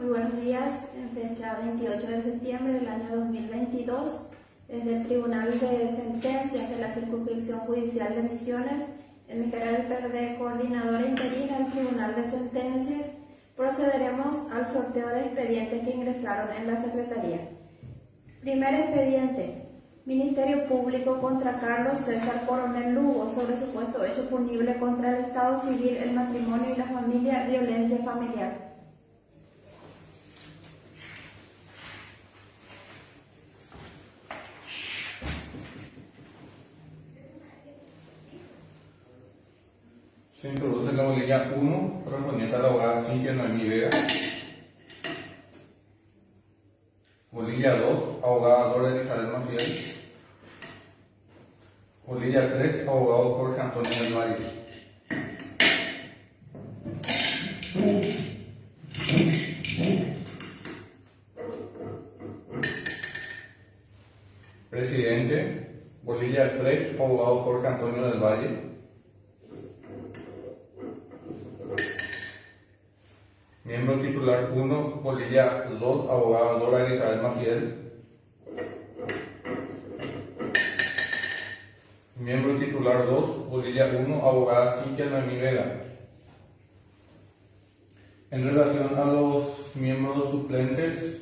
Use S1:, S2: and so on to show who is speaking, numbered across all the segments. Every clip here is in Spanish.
S1: Muy buenos días, en fecha 28 de septiembre del año 2022, desde el Tribunal de Sentencias de la Circunscripción Judicial de Misiones, en mi carácter de coordinadora interina del Tribunal de Sentencias, procederemos al sorteo de expedientes que ingresaron en la Secretaría. Primer expediente: Ministerio Público contra Carlos César Coronel Lugo, sobre supuesto hecho punible contra el Estado Civil, el matrimonio y la familia, violencia familiar.
S2: Se introduce la bolilla 1, correspondiente a la abogada Cintia Noemí Vega. Bolilla 2, abogada Dora Elizabeth Maciel. Bolilla 3, abogado Jorge Antonio del Valle. Presidente, bolilla 3, abogado Jorge Antonio del Valle. Miembro titular 1, bolilla 2, abogada Dora Elizabeth Maciel. Miembro titular 2, bolilla 1, abogada Cintia Noemí Vega. En relación a los miembros suplentes,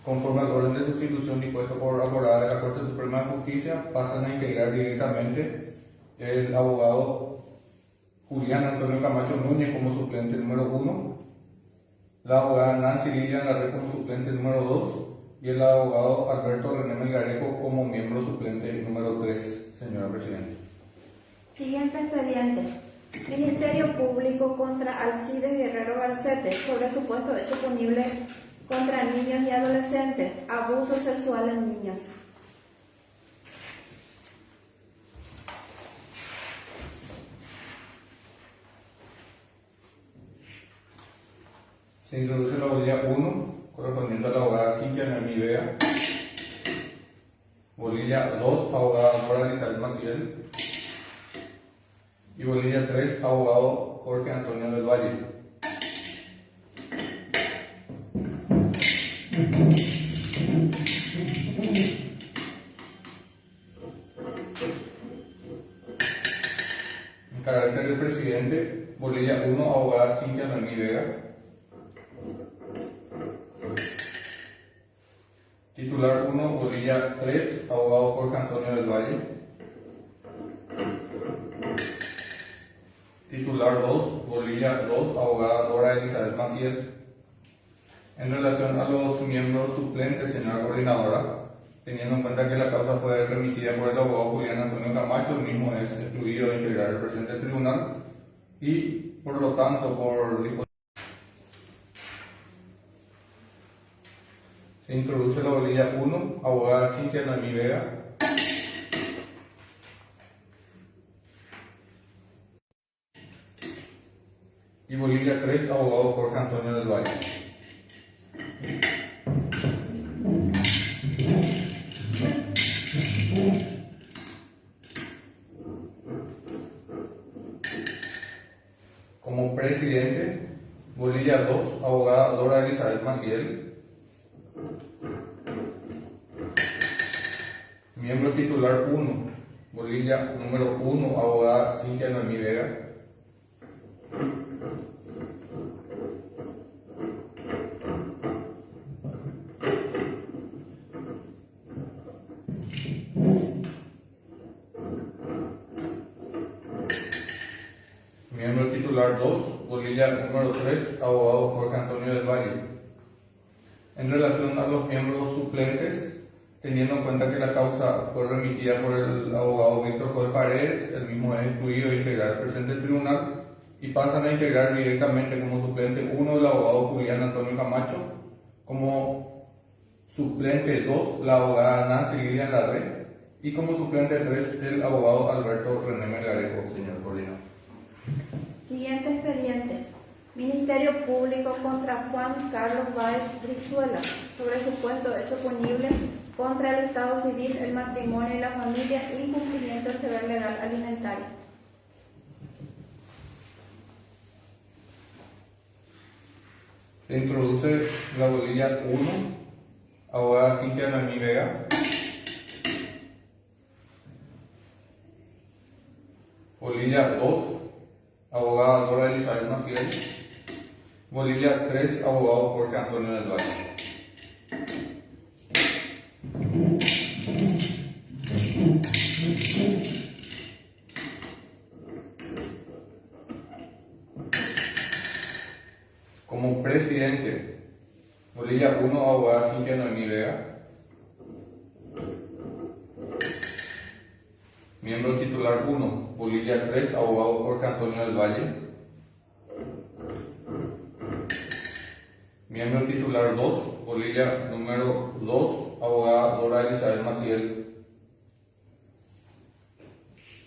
S2: conforme al orden de sustitución dispuesto por acordada de la Corte Suprema de Justicia, pasan a integrar directamente el abogado Julián Antonio Camacho Núñez como suplente número 1, la abogada Nancy Lilian Larre como suplente número 2 y el abogado Alberto René Melgarejo como miembro suplente número 3, señora Presidenta.
S1: Siguiente expediente: Ministerio Público contra Alcides Guerrero Garcete, sobre supuesto hecho punible contra niños y adolescentes, abuso sexual en niños.
S2: Se introduce la bolilla 1, correspondiente a la abogada Cintia Noemí Vega. Bolilla 2, abogada Dora Elizabeth Maciel. Y bolilla 3, abogado Jorge Antonio del Valle. En carácter de presidente, bolilla 1, abogada Cintia Noemí Vega. Titular 1, bolilla 3, abogado Jorge Antonio del Valle. Titular 2, bolilla 2, abogada Dora Elizabeth Maciel. En relación a los miembros suplentes, señora coordinadora, teniendo en cuenta que la causa fue remitida por el abogado Julián Antonio Camacho, el mismo es excluido de integrar el presente tribunal y, por lo tanto, se introduce la bolilla 1, abogada Cintia Noemí Vega. Y bolilla 3, abogado Jorge Antonio del Valle. Como presidente, bolilla 2, abogada Dora Elizabeth Maciel. Miembro titular 1, bolilla número 1, abogada Cintia Noemí Vega. Miembro titular 2, bolilla número 3, abogado Jorge Antonio del Valle. En relación a los miembros suplentes, teniendo en cuenta que la causa fue remitida por el abogado Víctor Joel Paredes, el mismo es excluido de integrar el presente tribunal y pasan a integrar directamente como suplente 1 el abogado Julián Antonio Camacho, como suplente 2 la abogada Nancy Lilian Larre y como suplente 3 el abogado Alberto René Melgarejo, señor coordinador.
S1: Siguiente expediente: Ministerio Público contra Juan Carlos Báez Brizuela, sobre supuesto hecho punible contra el Estado Civil, el matrimonio y la familia, incumplimiento del deber legal alimentario.
S2: Se introduce la bolilla 1, abogada Cintia Noemí Vega. Bolilla 2, abogada Dora Elizabeth Maciel. Bolilla 3, abogado Jorge Antonio del Valle. Como presidente, bolilla 1, abogada Cintia Noemí Vega. Miembro titular 1, bolilla 3, abogado Jorge Antonio del Valle. Miembro titular 2, bolilla número 2, abogada Dora Elizabeth Maciel.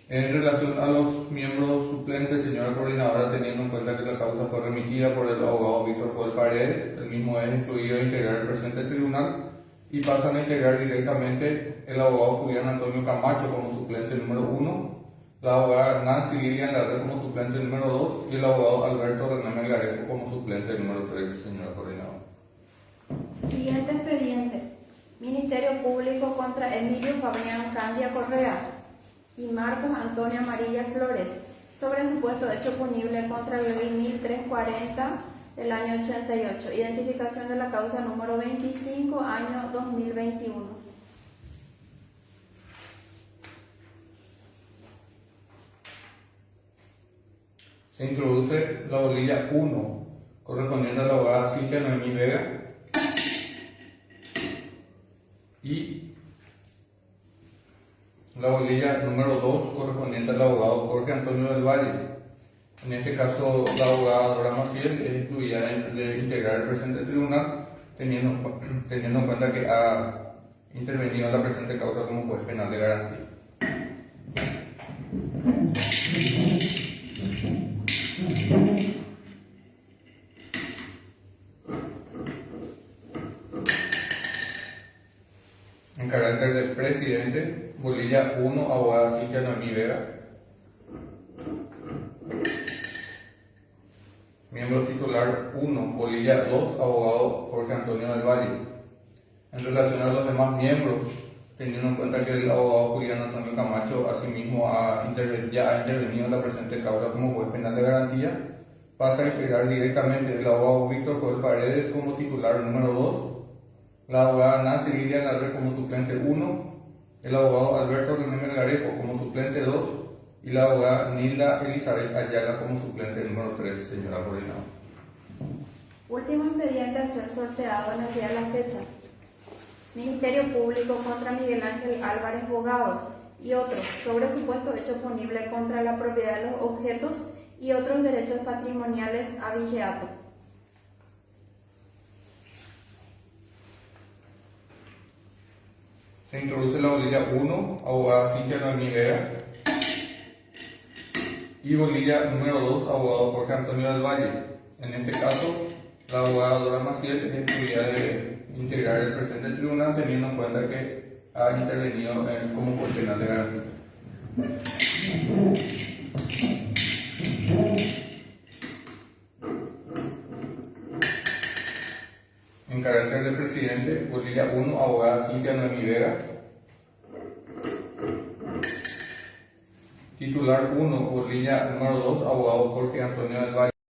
S2: En relación a los miembros suplentes, señora coordinadora, teniendo en cuenta que la causa fue remitida por el abogado Víctor Joel Paredes, el mismo es incluido a integrar el presente tribunal y pasan a integrar directamente el abogado Julián Antonio Camacho como suplente número 1, la abogada Nancy Lilian Larre como suplente número 2 y el abogado Alberto René Melgarejo como suplente número 3, señora coordinadora.
S1: Siguiente expediente. Ministerio Público contra Emilio Fabián Candia Correa y Marcos Antonio Amarilla Flores sobre supuesto hecho punible contra la ley 1340 del año 88. Identificación de la causa número 25, año 2021.
S2: Se introduce la bolilla 1, correspondiente a la abogada Cintia Noemí Vega, y la bolilla número 2, correspondiente al abogado Jorge Antonio del Valle. En este caso, la abogada Dora Maciel es incluida de integrar el presente tribunal, teniendo en cuenta que ha intervenido en la presente causa como juez penal de garantía. En carácter de presidente, bolilla 1, abogada Cintia Noemí Vega. Miembro titular 1, bolilla 2, abogado Jorge Antonio del Valle. En relación a los demás miembros, teniendo en cuenta que el abogado Julián Antonio Camacho asimismo ya ha intervenido en la presente causa como juez penal de garantía, pasa a integrar directamente el abogado Víctor Joel Paredes como titular número 2, la abogada Nancy Lilian Larre como suplente 1, el abogado Alberto René Melgarejo como suplente 2 y la abogada Nilda Elizabeth Ayala como suplente número 3, señora coordinadora.
S1: Último expediente a ser sorteado en el día de la fecha. Ministerio Público contra Miguel Ángel Álvarez Bogado y otros sobre supuesto hecho punible contra la propiedad de los objetos y otros derechos patrimoniales a vigeato.
S2: Se introduce la bolilla 1, abogada Cintia Noemí Vega, y bolilla número 2, abogado Jorge Antonio del Valle. En este caso, la abogada Dora Maciel es excluida de integrar el presente tribunal, teniendo en cuenta que ha intervenido como juez penal de garantía. En carácter de presidente, bolilla 1, abogada Cintia Noemí Vega. Titular 1, bolilla número 2, abogado Jorge Antonio del Valle.